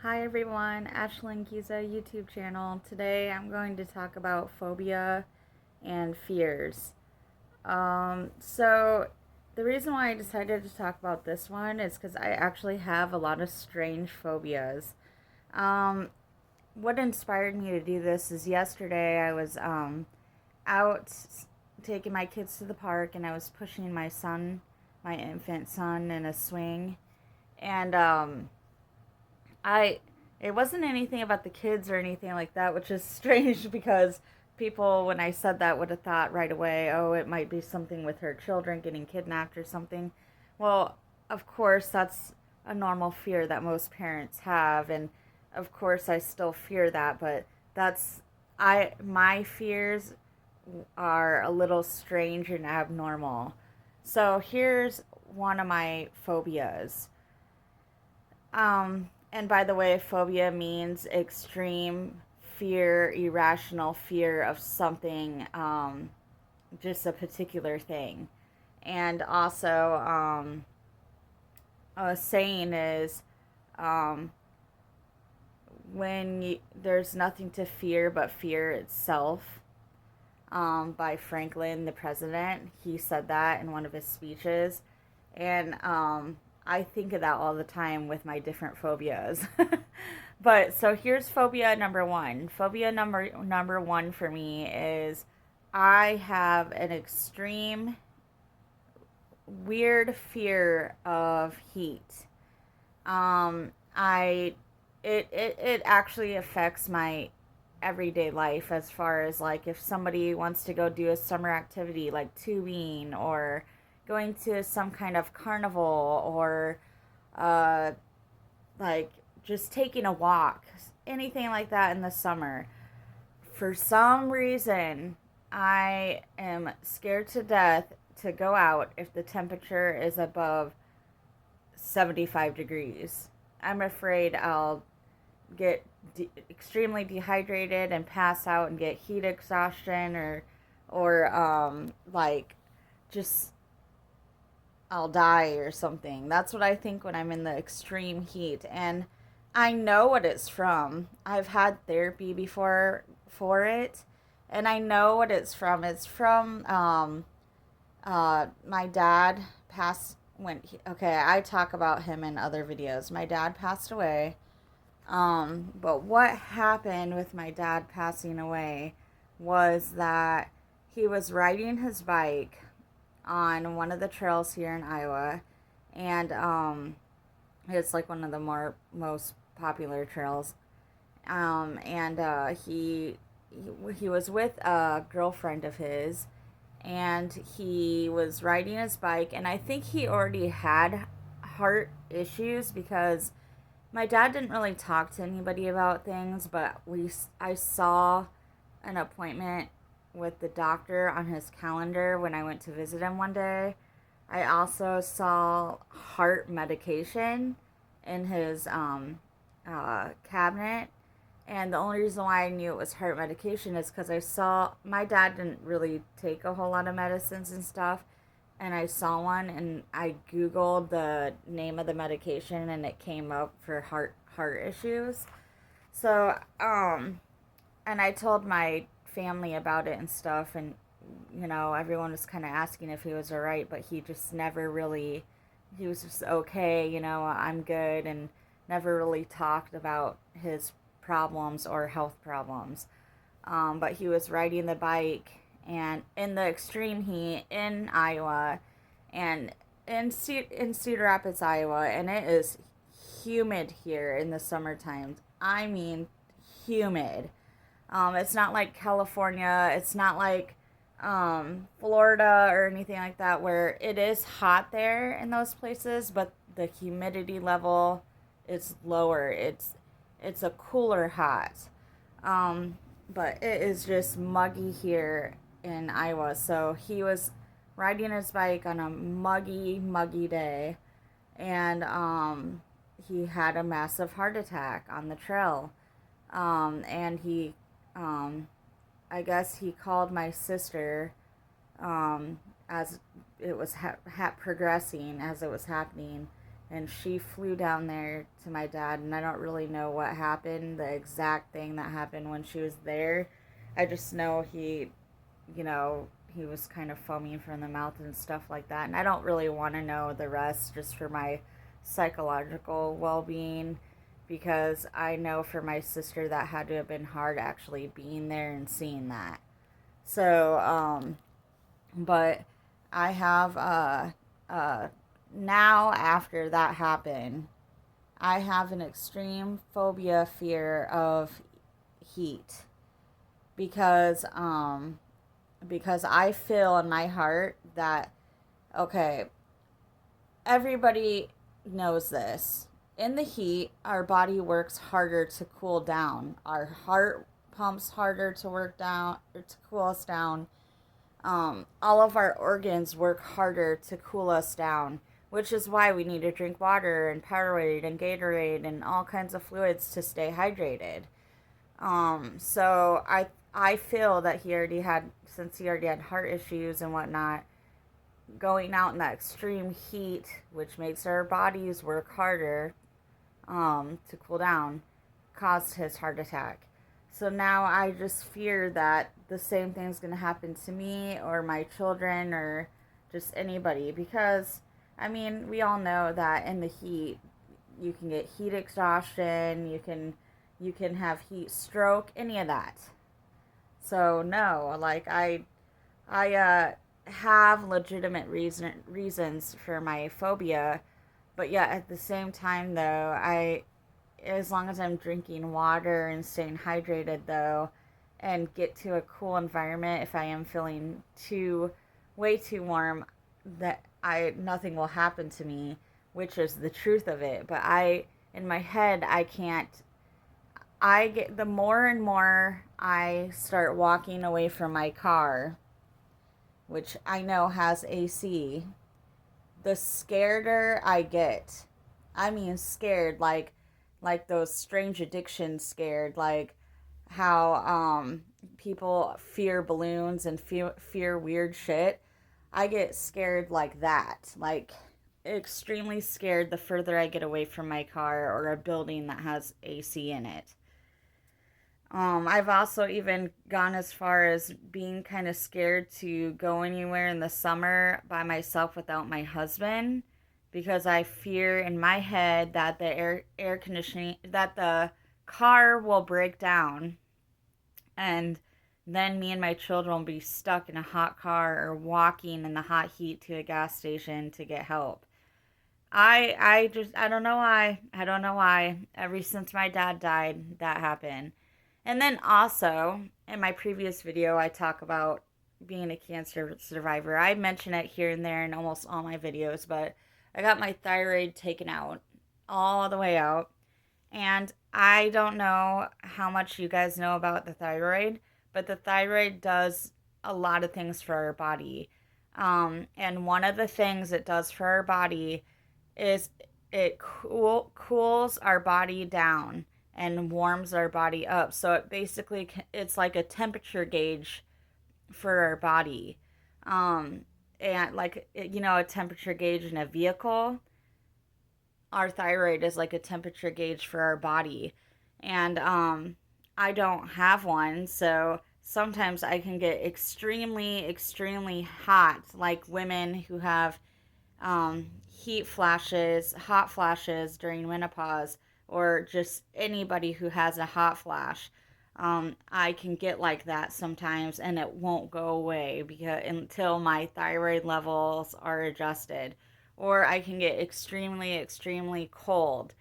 Hi everyone, Ashlyn Giza YouTube channel. Today I'm going to talk about phobia and fears. So the reason why I decided to talk about this one is because I actually have a lot of strange phobias. Um, what inspired me to do this is yesterday I was out taking my kids to the park and I was pushing my infant son, in a swing, and I it wasn't anything about the kids or anything like that, which is strange because people, when I said that, would have thought right away, oh, it might be something with her children getting kidnapped or something. Well, of course, that's a normal fear that most parents have, and of course, I still fear that, but that's my fears are a little strange and abnormal. So here's one of my phobias. And by the way, phobia means extreme fear, irrational fear of something, just a particular thing. And also, a saying is, um, there's nothing to fear but fear itself, by Franklin, the president. He said that in one of his speeches. And I think of that all the time with my different phobias. But so here's phobia number one. Phobia number one for me is I have an extreme weird fear of heat. I it actually affects my everyday life, as far as like if somebody wants to go do a summer activity like tubing or going to some kind of carnival, or uh like just taking a walk, anything like that in the summer. For some reason, I am scared to death to go out if the temperature is above 75 degrees. I'm afraid I'll get extremely dehydrated and pass out and get heat exhaustion, or like just I'll die or something. That's what I think when I'm in the extreme heat. And I know what it's from. I've had therapy before for it, and I know what it's from. It's from my dad passed when okay, I talk about him in other videos. My dad passed away. But what happened with my dad passing away was that he was riding his bike on one of the trails here in Iowa, and it's like one of the most popular trails. And he was with a girlfriend of his, and he was riding his bike, and I think he already had heart issues because my dad didn't really talk to anybody about things, but I saw an appointment with the doctor on his calendar when I went to visit him one day. I also saw heart medication in his cabinet. And the only reason why I knew it was heart medication is because I saw my dad didn't really take a whole lot of medicines and stuff. And I saw one and I Googled the name of the medication and it came up for heart issues. So, and I told my family about it and stuff, and everyone was kind of asking if he was all right, but he just never really, he was just okay, I'm good, and never really talked about his problems or health problems. But he was riding the bike and in the extreme heat in Iowa, and in Cedar Rapids, Iowa, and it is humid here in the summertime. I mean, humid. It's not like California. It's not like Florida or anything like that, where it is hot there in those places, but the humidity level is lower. It's a cooler hot. Um, but it is just muggy here in Iowa. So he was riding his bike on a muggy day, and he had a massive heart attack on the trail. And um, I guess he called my sister, as it was progressing as it was happening, and she flew down there to my dad, and I don't really know what happened, the exact thing that happened when she was there. I just know you know, he was kind of foaming from the mouth and stuff like that. And I don't really want to know the rest just for my psychological well being, because I know for my sister that had to have been hard actually being there and seeing that. So, but I have, now after that happened, I have an extreme phobia fear of heat because, because I feel in my heart that, okay, everybody knows this. In the heat, our body works harder to cool down. Our heart pumps harder to work down or to cool us down. All of our organs work harder to cool us down, which is why we need to drink water and Powerade and Gatorade and all kinds of fluids to stay hydrated. So I feel that he already had, since he already had heart issues and whatnot, going out in that extreme heat, which makes our bodies work harder, to cool down, caused his heart attack. So now I just fear that the same thing's going to happen to me or my children or just anybody, because I mean, we all know that in the heat you can get heat exhaustion, you can have heat stroke, any of that. So no, like I have legitimate reasons for my phobia, but yet at the same time though, I as long as I'm drinking water and staying hydrated though, and get to a cool environment, if I am feeling too way too warm, that I nothing will happen to me, which is the truth of it. But I in my head I can't, I get, the more and more I start walking away from my car, which I know has AC, the scareder I get. I mean scared, like those strange addictions scared, like how people fear balloons and fear weird shit. I get scared like that. Like extremely scared the further I get away from my car or a building that has AC in it. I've also even gone as far as being kind of scared to go anywhere in the summer by myself without my husband, because I fear in my head that the air conditioning, that the car will break down, and then me and my children will be stuck in a hot car or walking in the hot heat to a gas station to get help. I don't know why. I don't know why. Ever since my dad died, that happened. And then also, in my previous video, I talk about being a cancer survivor. I mention it here and there in almost all my videos, but I got my thyroid taken out, all the way out. And I don't know how much you guys know about the thyroid, but the thyroid does a lot of things for our body. And one of the things it does for our body is it cools our body down and warms our body up. So it basically, it's like a temperature gauge for our body. Um, and like, you know, a temperature gauge in a vehicle, our thyroid is like a temperature gauge for our body. And I don't have one, so sometimes I can get extremely hot, like women who have heat flashes, hot flashes during menopause, or just anybody who has a hot flash. I can get like that sometimes, and it won't go away because until my thyroid levels are adjusted. Or I can get extremely cold.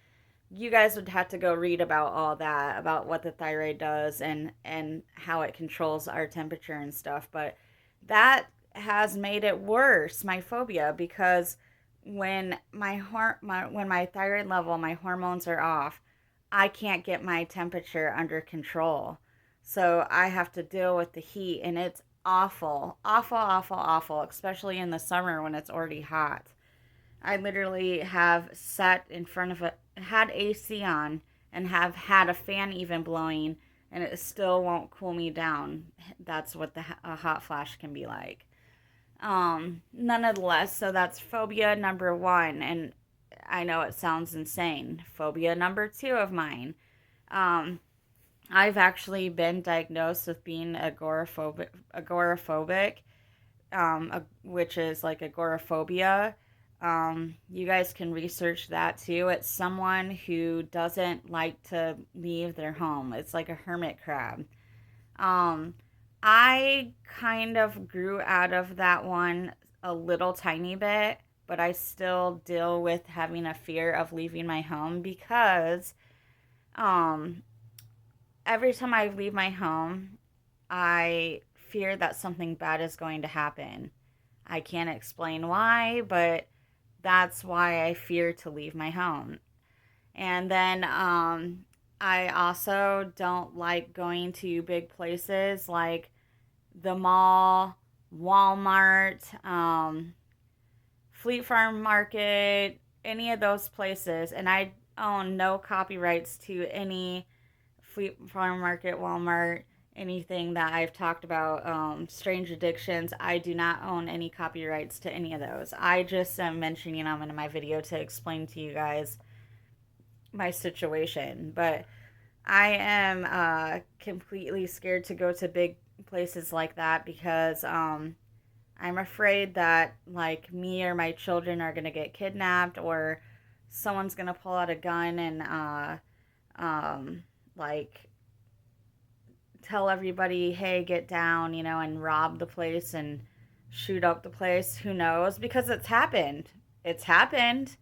You guys would have to go read about all that, about what the thyroid does and how it controls our temperature and stuff. But that has made it worse, my phobia, because when when my thyroid level, my hormones are off, I can't get my temperature under control. So I have to deal with the heat, and it's awful, especially in the summer when it's already hot. I literally have sat in front of had AC on, and have had a fan even blowing, and it still won't cool me down. That's what a hot flash can be like. Nonetheless, so that's phobia number one. And I know it sounds insane. Phobia number two of mine. Um, I've actually been diagnosed with being agoraphobic, which is like agoraphobia. You guys can research that too. It's someone who doesn't like to leave their home. It's like a hermit crab. Um, I kind of grew out of that one a little tiny bit, but I still deal with having a fear of leaving my home because um, every time I leave my home, I fear that something bad is going to happen. I can't explain why, but that's why I fear to leave my home. And then I also don't like going to big places like the mall, Walmart, Fleet Farm Market, any of those places. And I own no copyrights to any Fleet Farm Market, Walmart, anything that I've talked about, strange addictions. I do not own any copyrights to any of those. I just am mentioning them in my video to explain to you guys my situation. But I am completely scared to go to big places like that because I'm afraid that like me or my children are gonna get kidnapped or someone's gonna pull out a gun and like tell everybody, hey, get down, and rob the place and shoot up the place. Who knows? Because it's happened. It's happened.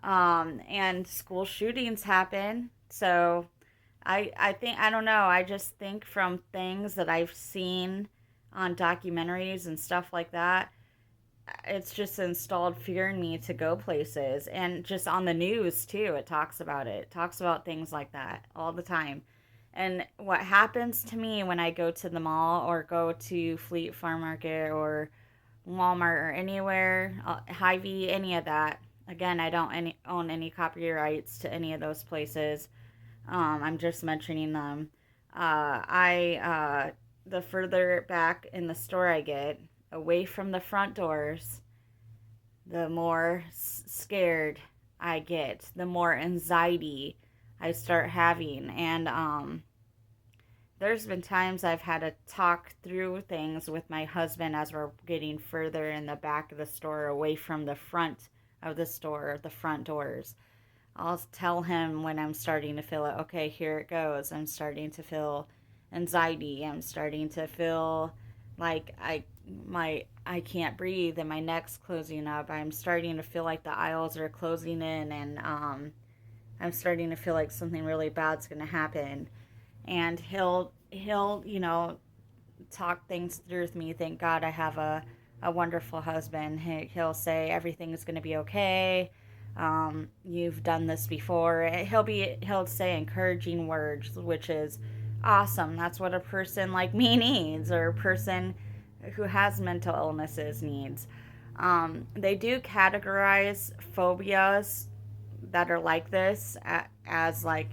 And school shootings happen. So I think, I don't know. I just think from things that I've seen on documentaries and stuff like that, it's just installed fear in me to go places. And just on the news, too, it talks about it. It talks about things like that all the time. And what happens to me when I go to the mall or go to Fleet Farm Market or Walmart or anywhere, Hy-Vee, any of that. Again, I don't own any copyrights to any of those places. I'm just mentioning them. The further back in the store I get, away from the front doors, the more scared I get, the more anxiety I start having. And there's been times I've had to talk through things with my husband as we're getting further in the back of the store, away from the front of the store, the front doors. I'll tell him when I'm starting to feel it. Okay, here it goes. I'm starting to feel anxiety. I'm starting to feel like I can't breathe and my neck's closing up. I'm starting to feel like the aisles are closing in, and I'm starting to feel like something really bad's going to happen. And he'll talk things through with me. Thank God I have a wonderful husband. He'll say everything's going to be okay. You've done this before. He'll say encouraging words, which is awesome. That's what a person like me needs, or a person who has mental illnesses needs. They do categorize phobias that are like this as like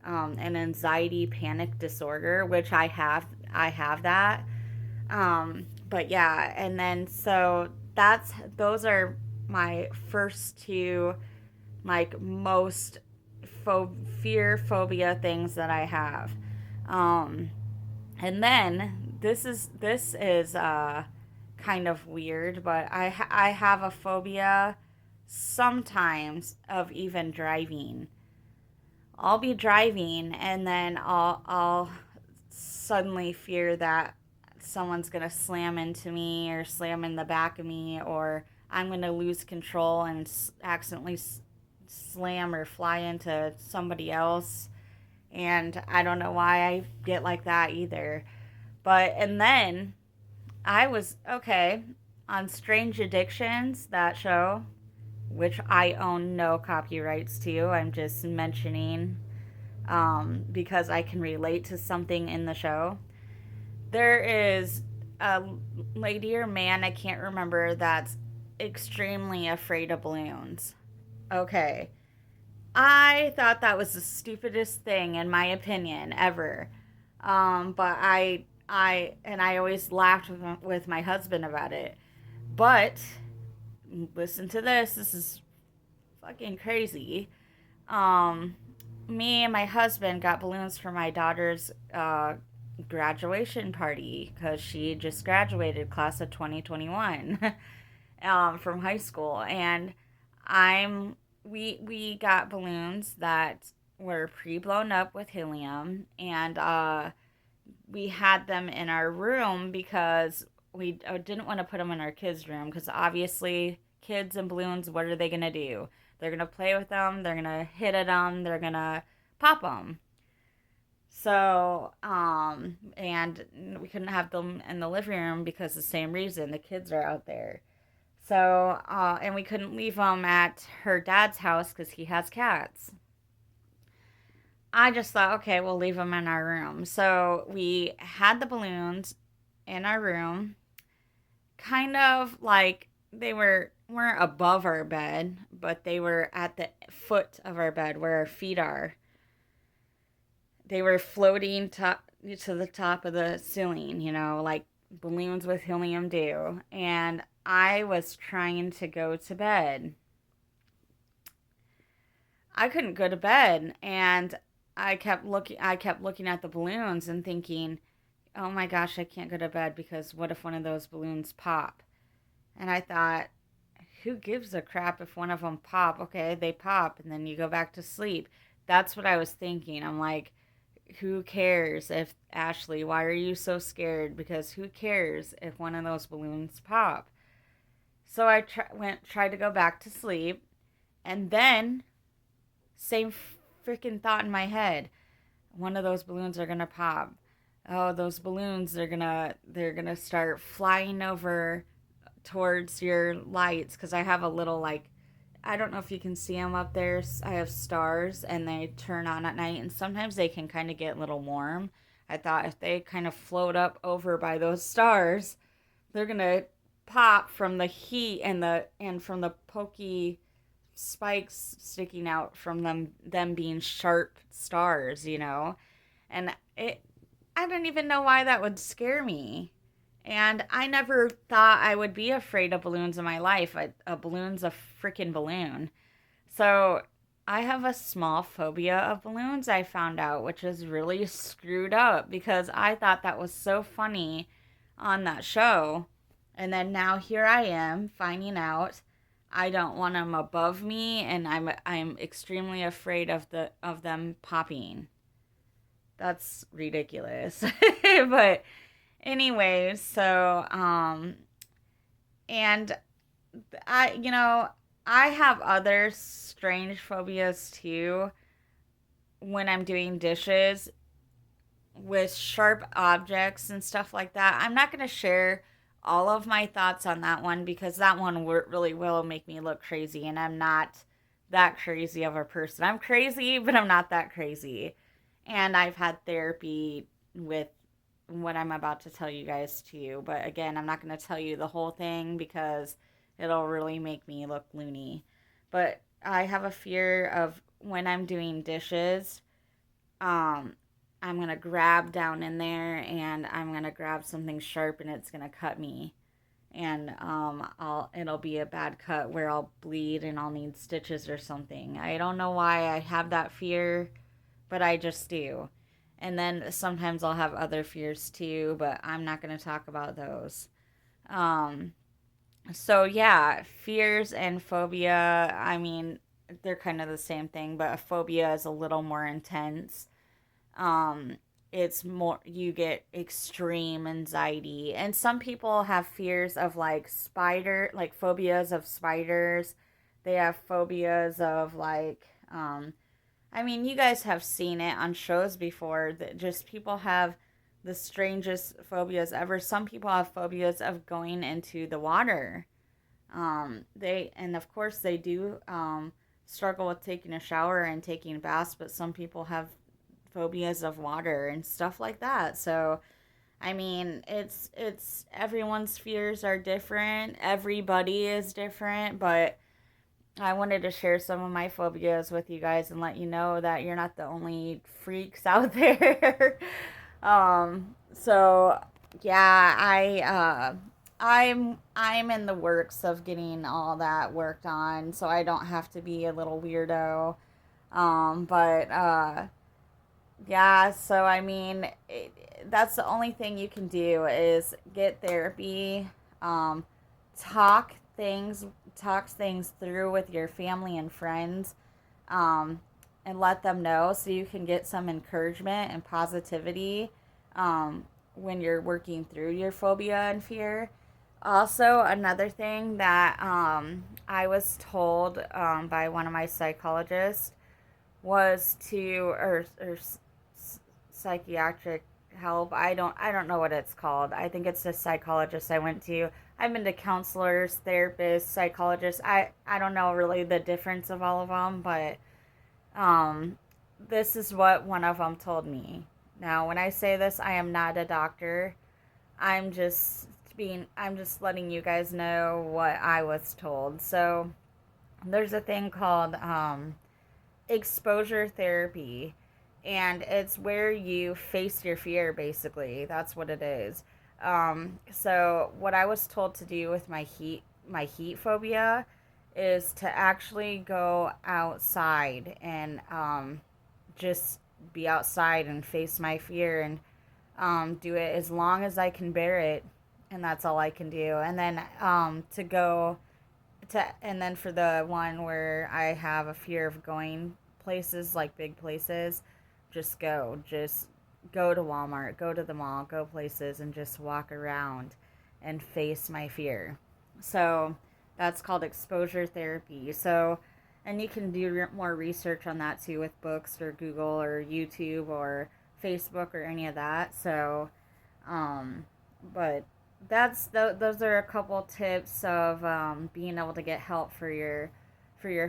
an anxiety panic disorder, which I have. I have that. But yeah, and then so those are my first two like most fear phobia things that I have. Um, and then this is kind of weird, but I have a phobia sometimes of even driving. I'll be driving and then I'll suddenly fear that someone's going to slam into me or slam in the back of me, or I'm going to lose control and accidentally slam or fly into somebody else. And I don't know why I get like that either. And then I was, okay, on Strange Addictions, that show, which I own no copyrights to. I'm just mentioning because I can relate to something in the show. There is a lady or man, I can't remember, that's extremely afraid of balloons. Okay. I thought that was the stupidest thing, in my opinion, ever. But I always laughed with my husband about it. But listen to this. This is fucking crazy. Um, Me and my husband got balloons for my daughter's graduation party because she just graduated class of 2021 from high school, and I'm we got balloons that were pre-blown up with helium, and we had them in our room because we didn't want to put them in our kids' room because obviously kids and balloons, what are they gonna do? They're gonna play with them. They're gonna hit at them. They're gonna pop them. So, and we couldn't have them in the living room because the same reason the kids are out there. So, and we couldn't leave them at her dad's house because he has cats. I just thought, okay, we'll leave them in our room. So we had the balloons in our room, kind of like weren't above our bed, but they were at the foot of our bed where our feet are. They were floating to the top of the ceiling, like balloons with helium do. And I was trying to go to bed. I couldn't go to bed, and I kept looking at the balloons and thinking, "Oh my gosh, I can't go to bed because what if one of those balloons pop?" And I thought, who gives a crap if one of them pop? Okay, they pop and then you go back to sleep. That's what I was thinking. I'm like, who cares if Ashley, why are you so scared? Because who cares if one of those balloons pop? So I tried to go back to sleep, and then same freaking thought in my head. One of those balloons are gonna pop. Oh, those balloons they're gonna start flying over towards your lights because I have a little like I don't know if you can see them up there. I have stars and they turn on at night, and sometimes they can kind of get a little warm. I thought if they kind of float up over by those stars, they're gonna pop from the heat and from the pokey spikes sticking out from them being sharp stars. And I don't even know why that would scare me. And I never thought I would be afraid of balloons in my life. A balloon's a freaking balloon. So I have a small phobia of balloons, I found out, which is really screwed up because I thought that was so funny on that show. And then now here I am finding out I don't want them above me, and I'm extremely afraid of them popping. That's ridiculous. But anyways, so and I have other strange phobias too when I'm doing dishes with sharp objects and stuff like that. I'm not going to share all of my thoughts on that one because that one really will make me look crazy, and I'm not that crazy of a person. I'm crazy, but I'm not that crazy. And I've had therapy with what I'm about to tell you guys too. But again, I'm not going to tell you the whole thing because it'll really make me look loony. But I have a fear of when I'm doing dishes, um, I'm going to grab down in there and I'm going to grab something sharp and it's going to cut me. And it'll be a bad cut where I'll bleed and I'll need stitches or something. I don't know why I have that fear, but I just do. And then sometimes I'll have other fears too, but I'm not going to talk about those. Um, so yeah, fears and phobia, I mean, they're kind of the same thing, but a phobia is a little more intense. Um, it's more, you get extreme anxiety. And some people have fears of like phobias of spiders. They have phobias of I mean, you guys have seen it on shows before that just people have the strangest phobias ever. Some people have phobias of going into the water. And of course they do struggle with taking a shower and taking baths, but some people have phobias of water and stuff like that. So, I mean, it's everyone's fears are different. Everybody is different, but I wanted to share some of my phobias with you guys and let you know that you're not the only freaks out there. So yeah, I'm in the works of getting all that worked on, so I don't have to be a little weirdo. But yeah, so I mean, that's the only thing you can do is get therapy, um, talk things, talk things through with your family and friends, um, and let them know so you can get some encouragement and positivity, when you're working through your phobia and fear. Also, another thing that I was told by one of my psychologists was to or psychiatric help. I don't know what it's called. I think it's a psychologist I went to. I've been to counselors, therapists, psychologists. I don't know really the difference of all of them, but um this is what one of them told me. Now, when I say this, I am not a doctor. I'm just letting you guys know what I was told. So, there's a thing called exposure therapy, and it's where you face your fear, basically. That's what it is. So what I was told to do with my heat phobia is to actually go outside and just be outside and face my fear, and do it as long as I can bear it, and that's all I can do. And then and then for the one where I have a fear of going places, like big places, just go to Walmart, go to the mall, go places, and just walk around and face my fear. So that's called exposure therapy. So, and you can do more research on that too with books or Google or YouTube or Facebook or any of that. So, um, but those are a couple tips of being able to get help for your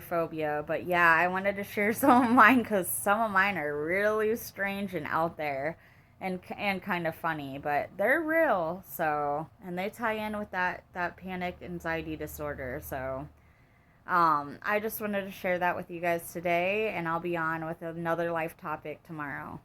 phobia. But yeah, I wanted to share some of mine because some of mine are really strange and out there, and kind of funny, but they're real. So, and they tie in with that panic anxiety disorder. So, I just wanted to share that with you guys today, and I'll be on with another life topic tomorrow.